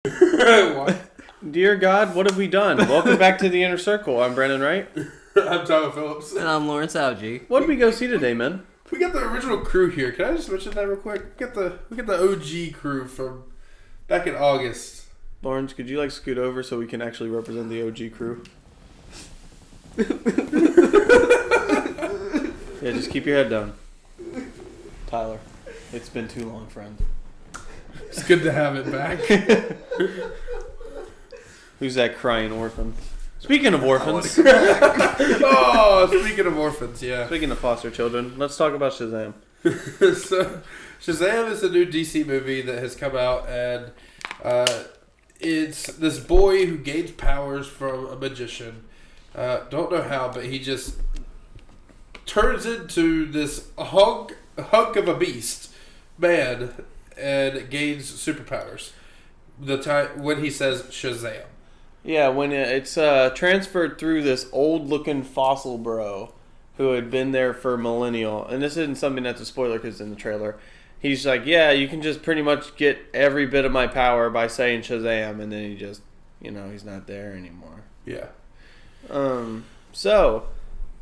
What? Dear God, what have we done? Welcome back to the Inner Circle. I'm Brandon Wright. I'm Tyler Phillips. And I'm Lawrence Algie. What did we go see today, man? We got the original crew here. Can I just mention that real quick? We got the OG crew from back in August. Lawrence, could you scoot over so we can actually represent the OG crew? Yeah, just keep your head down. Tyler, it's been too long, friend. It's good to have it back. Who's that crying orphan? Speaking of orphans. Oh, speaking of orphans, yeah. Speaking of foster children, let's talk about Shazam. So, Shazam is a new DC movie that has come out, and it's this boy who gains powers from a magician. Don't know how, but he just turns into this hunk of a beast man and gains superpowers. The time when he says Shazam. Yeah, when it's transferred through this old-looking fossil bro who had been there for millennial, and this isn't something that's a spoiler because it's in the trailer. He's like, yeah, you can just pretty much get every bit of my power by saying Shazam, and then he just, he's not there anymore. Yeah. So,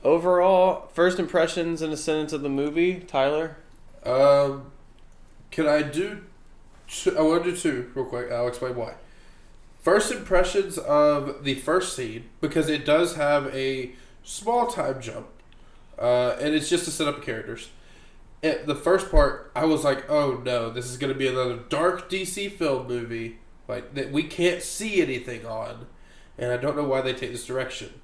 overall, first impressions in a sentence of the movie, Tyler? Can I do I want to do two real quick. I'll explain why. First impressions of the first scene, because it does have a small time jump, and it's just to set up the characters. The first part, I was like, oh no, this is going to be another dark DC film movie that we can't see anything on, and I don't know why they take this direction.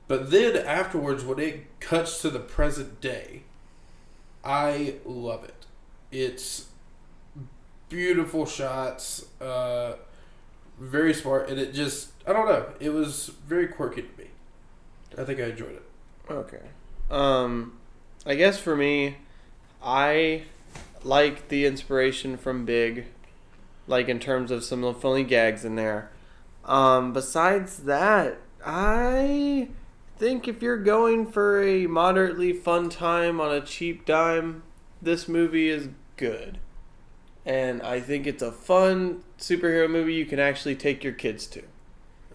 But then afterwards, when it cuts to the present day, I love it. It's beautiful shots, very smart, and it just, I don't know, it was very quirky to me. I think I enjoyed it. Okay. I guess for me, I like the inspiration from Big, in terms of some funny gags in there. Besides that, I think if you're going for a moderately fun time on a cheap dime, this movie is good. And I think it's a fun superhero movie you can actually take your kids to.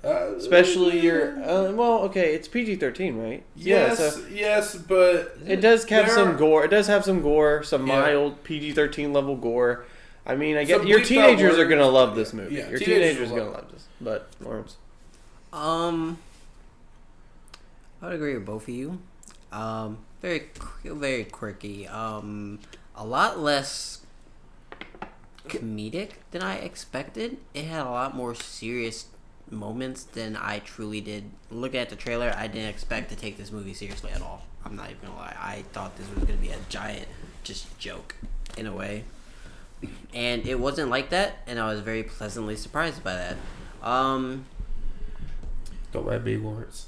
Especially it's PG-13, right? Yes, yes, but it does have some gore. It does have some gore, some mild PG-13 level gore. I mean, I guess your teenagers are gonna love this movie. Yeah, your teenagers are gonna love this. But Lawrence, I would agree with both of you. Very quirky. A lot less comedic than I expected. It had a lot more serious moments than I truly did. Looking at the trailer, I didn't expect to take this movie seriously at all. I'm not even gonna lie. I thought this was gonna be a giant just joke in a way, and it wasn't like that. And I was very pleasantly surprised by that. Don't mind me, Lawrence.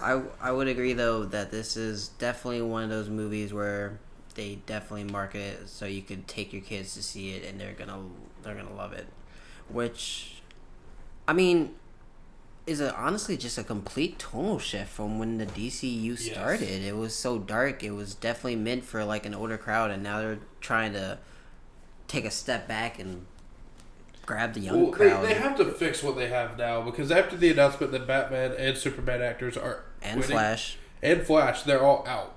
I would agree though that this is definitely one of those movies where they definitely market it so you could take your kids to see it and they're gonna love it, which I mean is honestly just a complete tonal shift from when the DCU started. Yes. It was so dark. It was definitely meant for an older crowd, and now they're trying to take a step back and grab the young crowd. They have to fix what they have now, because after the announcement that Batman and Superman actors are and quitting, Flash, they're all out.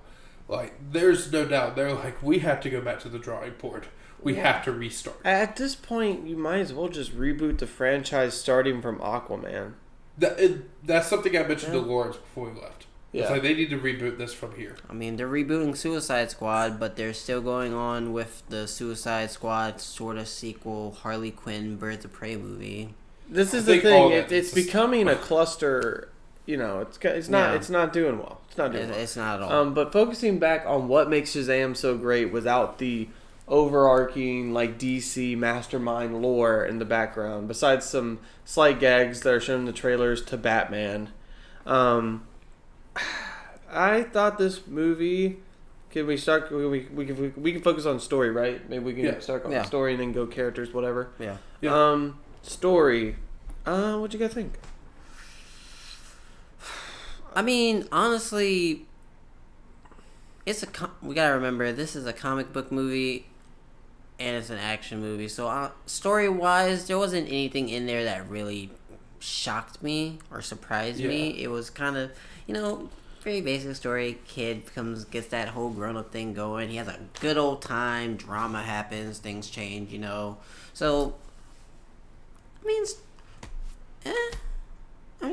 There's no doubt. They're we have to go back to the drawing board. We have to restart. At this point, you might as well just reboot the franchise starting from Aquaman. That's something I mentioned to Lawrence before we left. Yeah. It's they need to reboot this from here. I mean, they're rebooting Suicide Squad, but they're still going on with the Suicide Squad sort of sequel, Harley Quinn, Birds of Prey movie. This is the thing. It's becoming a cluster. It's not doing well. It's not at all. But focusing back on what makes Shazam so great without the overarching DC mastermind lore in the background, besides some slight gags that are shown in the trailers to Batman, I thought this movie. Can we start? We can focus on story, right? Maybe we can start on the story and then go characters, whatever. Yeah. Story. What'd you guys think? I mean, honestly, we gotta remember this is a comic book movie, and it's an action movie. So story-wise, there wasn't anything in there that really shocked me or surprised me. It was kind of, very basic story. Kid gets that whole grown-up thing going. He has a good old time. Drama happens. Things change, So, I mean,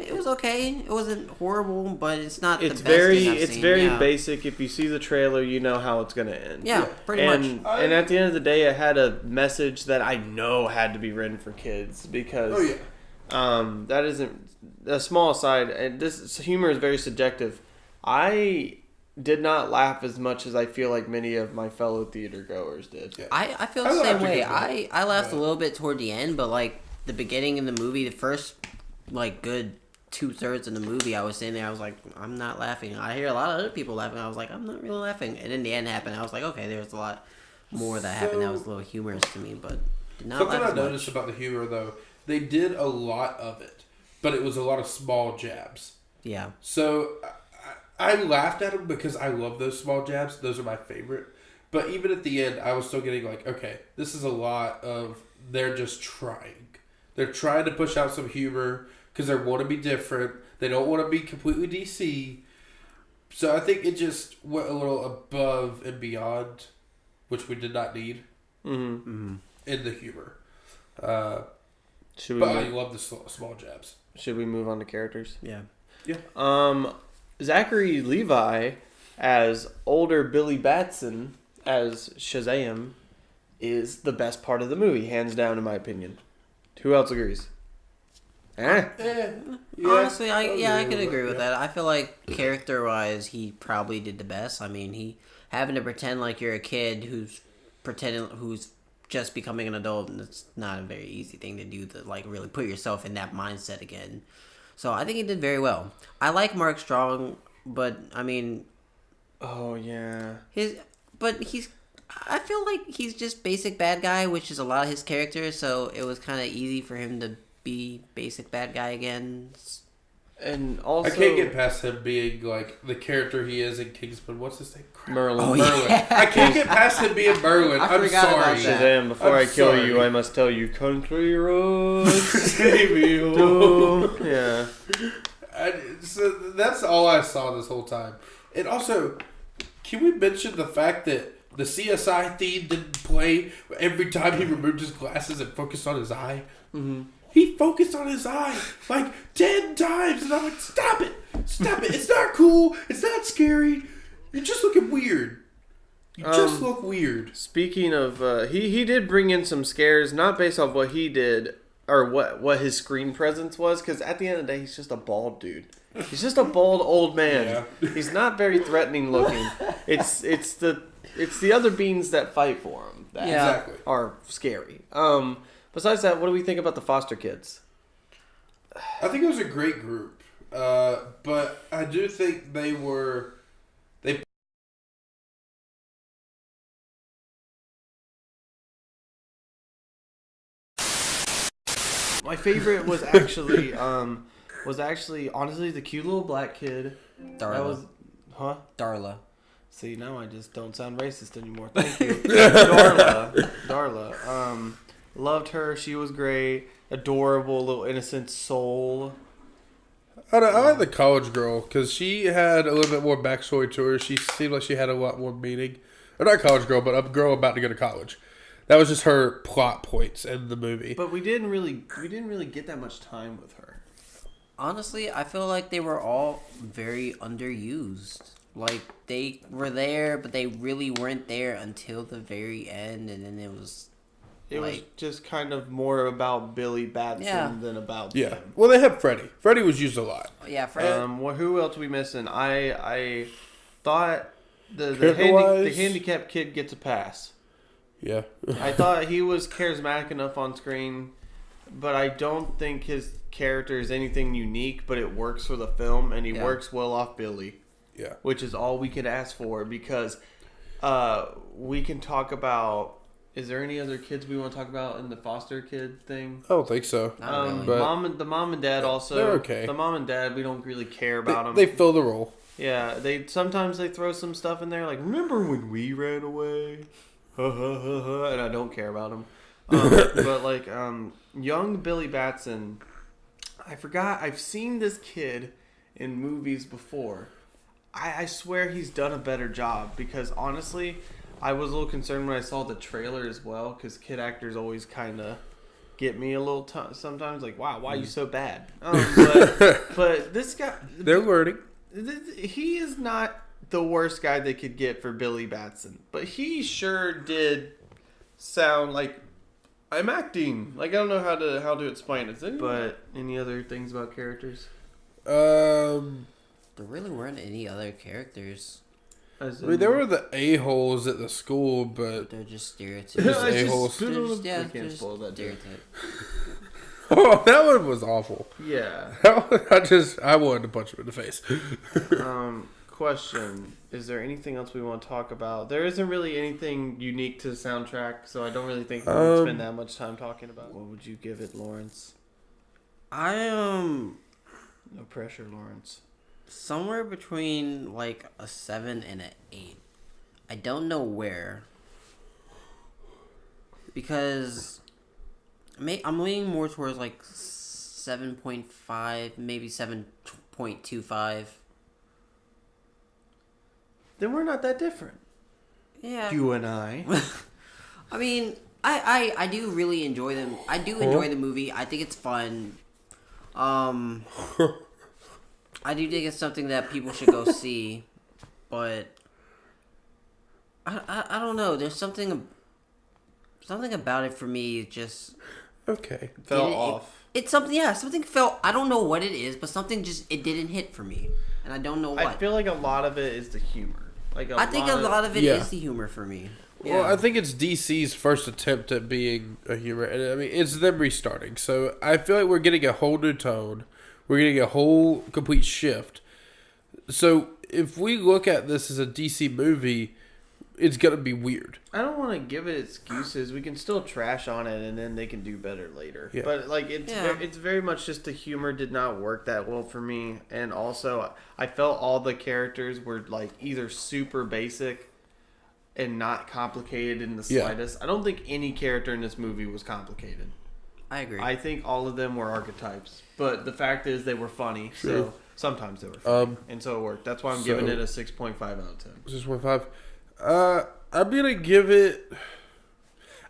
it was okay. It wasn't horrible, but it's not the best thing I've seen. Very basic. If you see the trailer, you know how it's going to end. Yeah, pretty much. And at the end of the day, it had a message that I know had to be written for kids because that isn't a small aside. And this humor is very subjective. I did not laugh as much as I feel like many of my fellow theater goers did. Yeah. I feel the same way. I laughed a little bit toward the end, but like the beginning of the movie, the first good 2/3 of the movie, I was sitting there, I was like, I'm not laughing. I hear a lot of other people laughing. I was like, I'm not really laughing. And then the end happened. I was like, okay, there's a lot more that happened that was a little humorous to me, but did not something laugh I noticed about the humor though, they did a lot of it, but it was a lot of small jabs. Yeah. So I laughed at them because I love those small jabs. Those are my favorite. But even at the end, I was still getting like, okay, this is a lot of, they're just trying. They're trying to push out some humor because they want to be different. They don't want to be completely DC. So I think it just went a little above and beyond, which we did not need in the humor. But I love the small jabs. Should we move on to characters? Yeah. Zachary Levi as older Billy Batson as Shazam is the best part of the movie, hands down, in my opinion. Who else agrees? Honestly, I could agree with that. I feel like character-wise, he probably did the best. I mean, he having to pretend like you're a kid who's just becoming an adult, and it's not a very easy thing to do to really put yourself in that mindset again. So I think he did very well. I like Mark Strong, but I mean, oh yeah, I feel like he's just basic bad guy, which is a lot of his character. So it was kind of easy for him to be basic bad guy again. And also, I can't get past him being like the character he is in Kingsman. What's his name? Merlin. Oh, Merlin. Yeah. I can't get past him being Merlin. I'm sorry. Shazam, before I kill you, I must tell you, country roads, save me home. Yeah. So that's all I saw this whole time. And also, can we mention the fact that the CSI theme didn't play every time he removed his glasses and focused on his eye? Mm-hmm. He focused on his eye 10 times, and I'm like, stop it. It's not cool. It's not scary. You're just looking weird. You just look weird. Speaking of, he did bring in some scares, not based off what he did or what his screen presence was, because at the end of the day, he's just a bald dude. He's just a bald old man. Yeah. He's not very threatening looking. It's the other beings that fight for him that are scary. Besides that, what do we think about the foster kids? I think it was a great group, but I do think they. My favorite was actually honestly the cute little black kid. Darla. Darla. See, now I just don't sound racist anymore. Thank you. Darla. Loved her. She was great. Adorable little innocent soul. I like the college girl because she had a little bit more backstory to her. She seemed like she had a lot more meaning. Or not college girl, but a girl about to go to college. That was just her plot points in the movie. But we didn't really get that much time with her. Honestly, I feel like they were all very underused. Like, they were there, but they really weren't there until the very end, and then it was just kind of more about Billy Batson than about them. Well, they have Freddy. Freddy was used a lot. Yeah, Freddy. Who else are we missing? I thought the handicapped kid gets a pass. Yeah. I thought he was charismatic enough on screen, but I don't think his character is anything unique, but it works for the film, and he works well off Billy. Yeah. Which is all we could ask for, because we can talk about... Is there any other kids we want to talk about in the foster kid thing? I don't think so. The mom and dad also. They're okay. The mom and dad, we don't really care about them. They fill the role. Yeah, sometimes they throw some stuff in there, like, remember when we ran away? and I don't care about him. But like young Billy Batson, I forgot. I've seen this kid in movies before. I swear he's done a better job because honestly, I was a little concerned when I saw the trailer as well because kid actors always kind of get me a little sometimes. Like, wow, why are you so bad? But this guy, They're learning. he is not the worst guy they could get for Billy Batson, but he sure did sound like I'm acting. Like I don't know how to explain it. But any other things about characters? There really weren't any other characters. I mean, there were the a-holes at the school, but They're just stereotypes. just a-holes. They're We can't spoil that. stereotypes. Oh, that one was awful. Yeah. I wanted to punch him in the face. Question: is there anything else we want to talk about? There isn't really anything unique to the soundtrack, so I don't really think we would spend that much time talking about. What would you give it, Lawrence? No pressure, Lawrence. Somewhere between like a 7 and an 8. I don't know where. Because I'm leaning more towards like 7.5, maybe 7.25. Then we're not that different. Yeah. You and I. I mean, I do really enjoy them. I do enjoy the movie. I think it's fun. I do think it's something that people should go see, but I don't know. There's something about it for me. Just Okay. Fell off. It's something. Yeah, something felt. I don't know what it is, but something it didn't hit for me, and I don't know what. I feel like a lot of it is the humor. I think a lot of it is the humor for me. Well, I think it's DC's first attempt at being a humor, and I mean it's them restarting. So I feel like we're getting a whole new tone. We're getting a whole complete shift. So if we look at this as a DC movie, it's gonna be weird. I don't want to give it excuses. We can still trash on it, and then they can do better later. Yeah. But like it's very much just the humor did not work that well for me, and also I felt all the characters were like either super basic and not complicated in the slightest. I don't think any character in this movie was complicated. I agree. I think all of them were archetypes, but the fact is they were funny. Sure. So sometimes they were funny, and so it worked. That's why I'm giving it a 6.5 out of 10. 6.5. I'm gonna give it.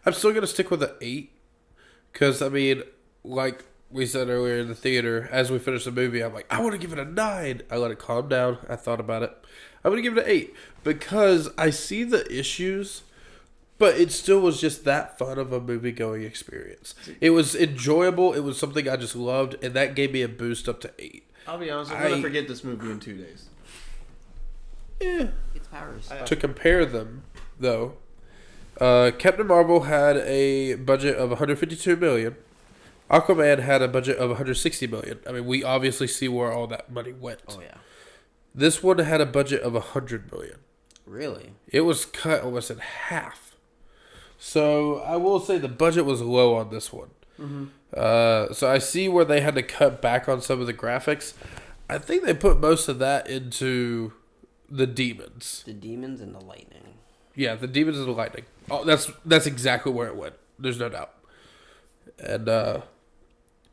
I'm still gonna stick with an 8, because I mean, like we said earlier in the theater, as we finished the movie, I'm like, I want to give it a 9. I let it calm down. I thought about it. I'm gonna give it an 8 because I see the issues, but it still was just that fun of a movie going experience. It was enjoyable. It was something I just loved, and that gave me a boost up to 8. I'll be honest, I'm gonna forget this movie in 2 days. Yeah. It's powers. To compare them, though, Captain Marvel had a budget of $152 million. Aquaman had a budget of $160 million. I mean, we obviously see where all that money went. Oh yeah. This one had a budget of $100 million. Really? It was cut almost in half. So I will say the budget was low on this one. Mm-hmm. So I see where they had to cut back on some of the graphics. I think they put most of that into the demons. The demons and the lightning. Yeah, the demons and the lightning. Oh, that's exactly where it went. There's no doubt. And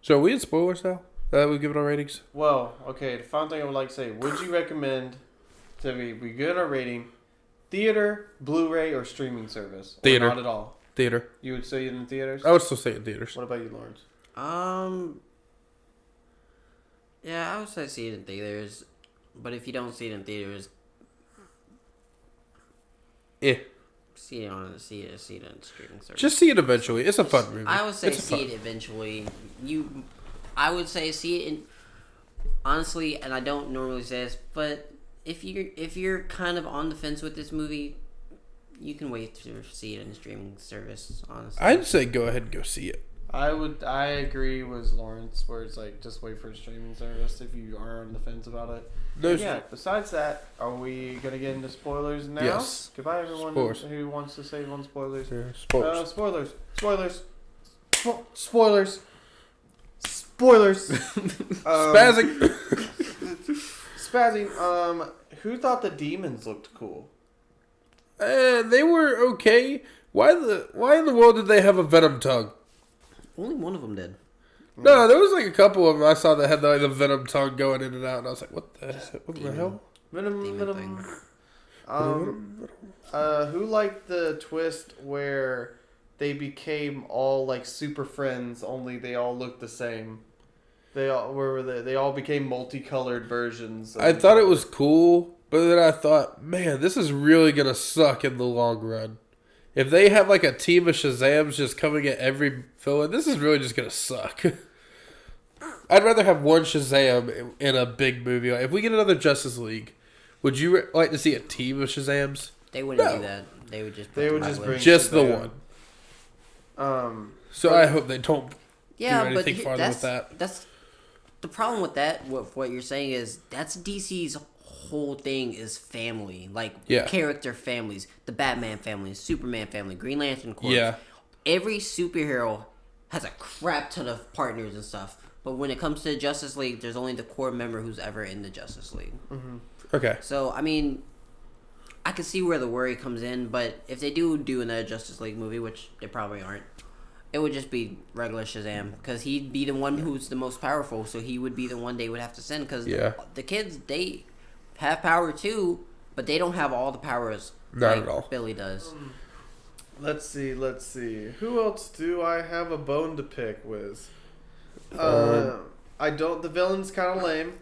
so are we in spoilers now? We've given our ratings. Well, okay. The final thing I would like to say: would you recommend to we give our rating? Theater, Blu-ray, or streaming service? Theater. Or not at all. Theater. You would say it in theaters? I would still say in theaters. What about you, Lawrence? Yeah, I would say see it in theaters, but if you don't see it in theaters, see it on streaming service. Just see it eventually. It's a fun movie. I would say it's see it eventually. I would say see it in. Honestly, and I don't normally say this, but if you're kind of on the fence with this movie, you can wait to see it in a streaming service. Honestly, I'd say go ahead and go see it. I agree with Lawrence, where it's like just wait for a streaming service if you are on the fence about it. Yeah. Besides that, are we gonna get into spoilers now? Yes. Goodbye, everyone who wants to save on spoilers. Yeah, spoilers. Spoilers. Spazzing. Who thought the demons looked cool? They were okay. Why in the world did they have a Venom tongue? Only one of them did. No, there was like a couple of them I saw that had like the Venom tongue going in and out, and I was like, what the hell? Demon Venom. Who liked the twist where they became all like super friends, only they all looked the same? They all became multicolored versions. I thought it was cool, but then I thought, man, this is really gonna suck in the long run. If they have like a team of Shazams just coming at every villain, this is really just gonna suck. I'd rather have one Shazam in a big movie. If we get another Justice League, would you like to see a team of Shazams? They wouldn't do that. They would just bring just the Shazam. one. So I hope they don't do anything farther with that. That's the problem with that. What you're saying is that's DC's whole thing is family, like character families. The Batman family, Superman family, Green Lantern Corps. Yeah. Every superhero has a crap ton of partners and stuff. But when it comes to the Justice League, there's only the core member who's ever in the Justice League. Mm-hmm. Okay. So, I mean, I can see where the worry comes in, but if they do another Justice League movie, which they probably aren't, it would just be regular Shazam. Because he'd be the one who's the most powerful, so he would be the one they would have to send. Because the kids, they have power too, but they don't have all the powers Not at all. Billy does. Let's see. Who else do I have a bone to pick with? I don't. The villain's kind of lame.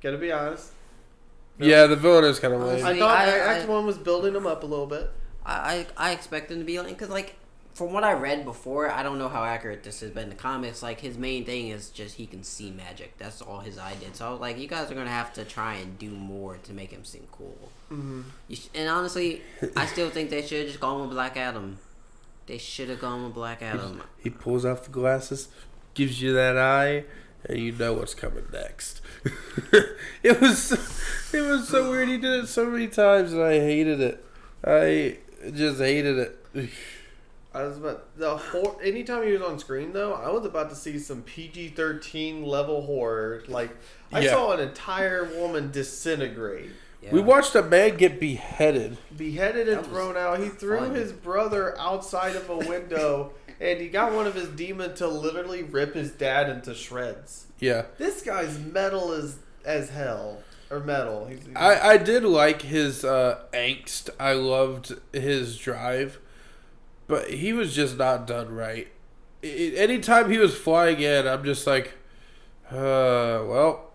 Gotta be honest. Yeah, the villain is kind of lame. I thought Act 1 was building him up a little bit. I expect him to be lame because, like, from what I read before, I don't know how accurate this is, but in the comics, like, his main thing is just he can see magic. That's all his eye did. So I was like, you guys are gonna have to try and do more to make him seem cool. Mm-hmm. And honestly, I still think they should have just gone with Black Adam. They should have gone with Black Adam. He pulls off the glasses, gives you that eye, and you know what's coming next. It was so weird. He did it so many times, and I hated it. I just hated it. I was about anytime he was on screen though, I was about to see some PG-13 level horror. Like I saw an entire woman disintegrate. Yeah. We watched a man get beheaded And thrown out. He threw his brother outside of a window, and he got one of his demons to literally rip his dad into shreds. Yeah, this guy's metal as hell. Or metal. I did like his angst. I loved his drive. But he was just not done right. Anytime he was flying in, I'm just like, well,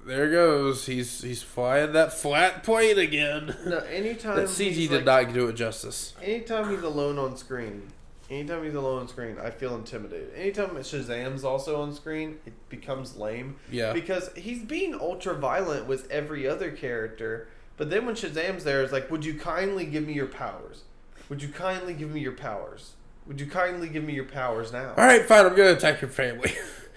there goes. He's flying that flat plane again. No, anytime that CG did not do it justice. Anytime he's alone on screen, I feel intimidated. Anytime Shazam's also on screen, it becomes lame. Yeah. Because he's being ultra violent with every other character, but then when Shazam's there, it's like, would you kindly give me your powers? Would you kindly give me your powers? Would you kindly give me your powers now? All right, fine. I'm going to attack your family.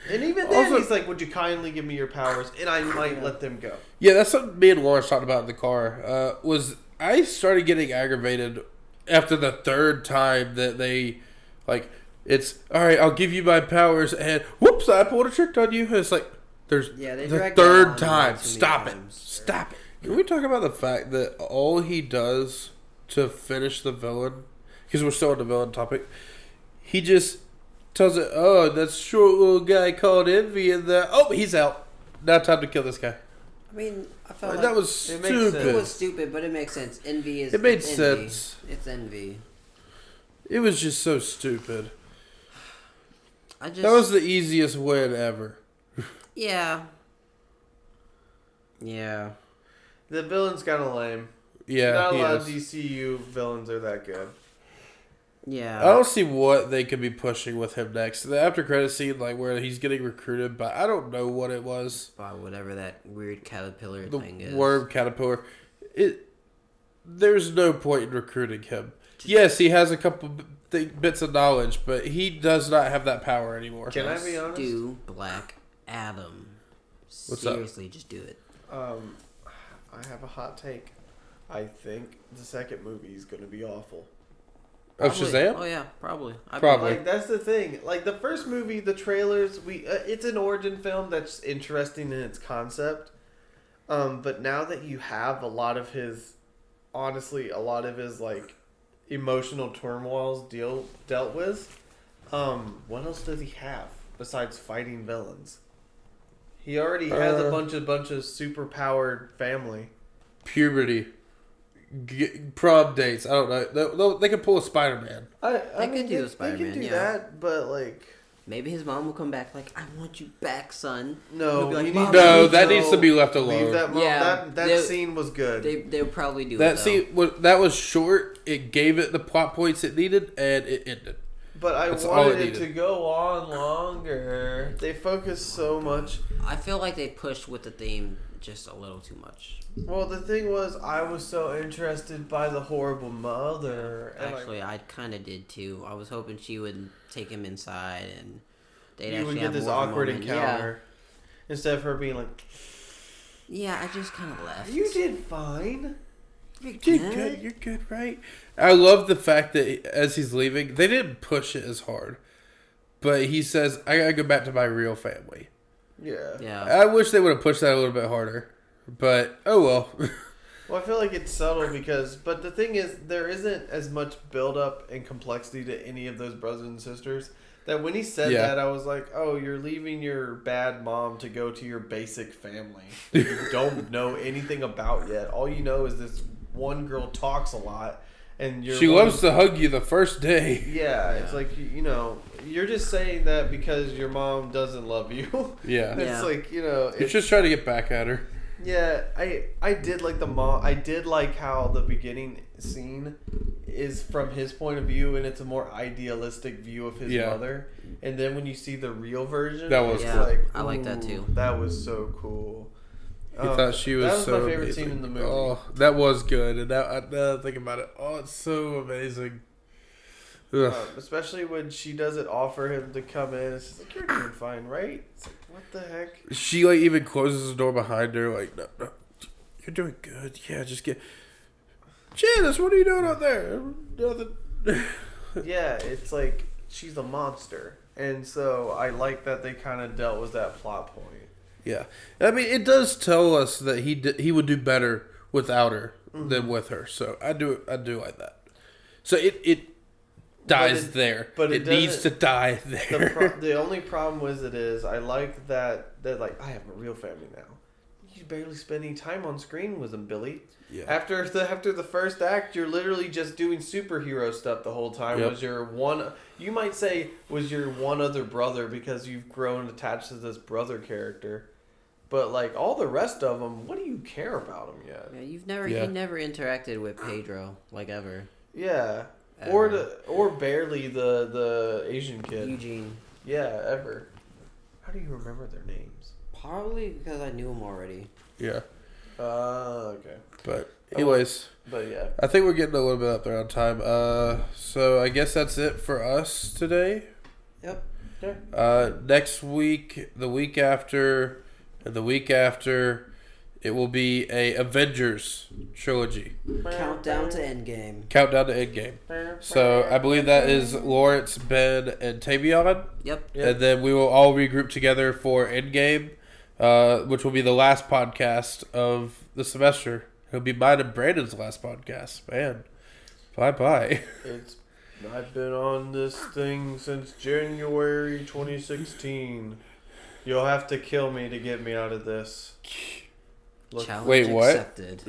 And even then, he's like, would you kindly give me your powers? And I might let them go. Yeah, that's something me and Lawrence talked about in the car. Was I started getting aggravated after the third time that they, like, it's, all right, I'll give you my powers, and whoops, I pulled a trick on you. And it's like, there's the third time. Stop it. Stop it. Can we talk about the fact that all he does to finish the villain, because we're still on the villain topic, he just tells it, oh, that short little guy called Envy in there. Oh, he's out. Now time to kill this guy. I mean, I felt like that was stupid. It was stupid, but it makes sense. Envy is. It made sense. It's envy. It was just so stupid. That was the easiest win ever. Yeah. Yeah. The villain's kind of lame. Yeah, not a lot of DCU villains are that good. Yeah, I don't see what they could be pushing with him next. The after credit scene, like where he's getting recruited, but I don't know what it was. By whatever that weird caterpillar thing is. The worm caterpillar. There's no point in recruiting him. Yes, he has a couple bits of knowledge, but he does not have that power anymore. Can I be honest? Do Black Adam. Seriously, just do it. I have a hot take. I think the second movie is going to be awful. Of Shazam? Oh yeah, probably. Probably. Like that's the thing. Like the first movie, the trailers, it's an origin film that's interesting in its concept. But now that you have a lot of his like emotional turmoils dealt with, what else does he have besides fighting villains? He already has a bunch of super powered family. Puberty. Prom dates. I don't know. They could pull a Spider-Man. They could do a Spider-Man, They could do yeah. that, but like... Maybe his mom will come back like, I want you back, son. No, He'll be like, you "Mom, need No, I need that you." needs to be left alone. Leave that, Yeah, that scene was good. They'll probably do That it, though. scene that was short. It gave it the plot points it needed, and it ended. But I That's all it wanted it needed. to go on longer. They focus so much. I feel like they pushed with the theme just a little too much. Well, the thing was, I was so interested by the horrible mother. And Actually, I kind of did too. I was hoping she would take him inside and they'd you would actually get have this more of a awkward moment. encounter. Instead of her being like, Yeah, I just kind of left. you did fine. You're You're good, right? I love the fact that as he's leaving, they didn't push it as hard. But he says, I gotta go back to my real family. Yeah. Yeah. I wish they would have pushed that a little bit harder. But, oh well. Well, I feel like it's subtle because, but the thing is, there isn't as much build up and complexity to any of those brothers and sisters. That when he said Yeah. that, I was like, oh, you're leaving your bad mom to go to your basic family that you don't know anything about yet. All you know is this one girl talks a lot, and She loves to hug you the first day. Yeah, it's like, you know, you're just saying that because your mom doesn't love you. Yeah. It's Yeah. like, you know, He's just trying to get back at her. yeah, I did like the mom. I did like how the beginning scene is from his point of view, and it's a more idealistic view of his Yeah. mother. And then when you see the real version, That was it's cool. like, I like that too. That was so cool. He thought she was that was so my favorite amazing. scene in the movie. Oh, that was good. And now I think about it. Oh, it's so amazing. Ugh. Especially when she doesn't offer him to come in. It's just like, you're doing fine, right? It's like, what the heck? She like even closes the door behind her. Like, no, you're doing good. Yeah, just get. Janice, what are you doing out there? Nothing. Yeah, it's like she's a monster. And so I like that they kind of dealt with that plot point. Yeah, I mean, it does tell us that he would do better without her than with her. So I do like that. So it dies there, but it it needs to doesn't- die there. The only problem with it is I like that like, I have a real family now. You barely spend any time on screen with them, Billy. Yeah. After the first act, you're literally just doing superhero stuff the whole time. Yep. Was your one, you might say, was your one other brother because you've grown attached to this brother character. But like all the rest of them, what do you care about them yet? Yeah, Yeah. he never interacted with Pedro like ever. Yeah, Ever. or barely the Asian kid. Eugene. Yeah, ever. How do you remember their names? Probably because I knew him already. Yeah, Okay. but anyways, But yeah. I think we're getting a little bit up there on time. So I guess that's it for us today. Yep. Next week, the week after, and the week after, it will be a Avengers trilogy. Countdown to Endgame. Countdown to Endgame. So I believe that is Lawrence, Ben, and Tavion. Yep. And then we will all regroup together for Endgame, which will be the last podcast of the semester. It'll be mine and Brandon's last podcast. Man, bye-bye. I've been on this thing since January 2016. You'll have to kill me to get me out of this. Challenge Wait, what? accepted.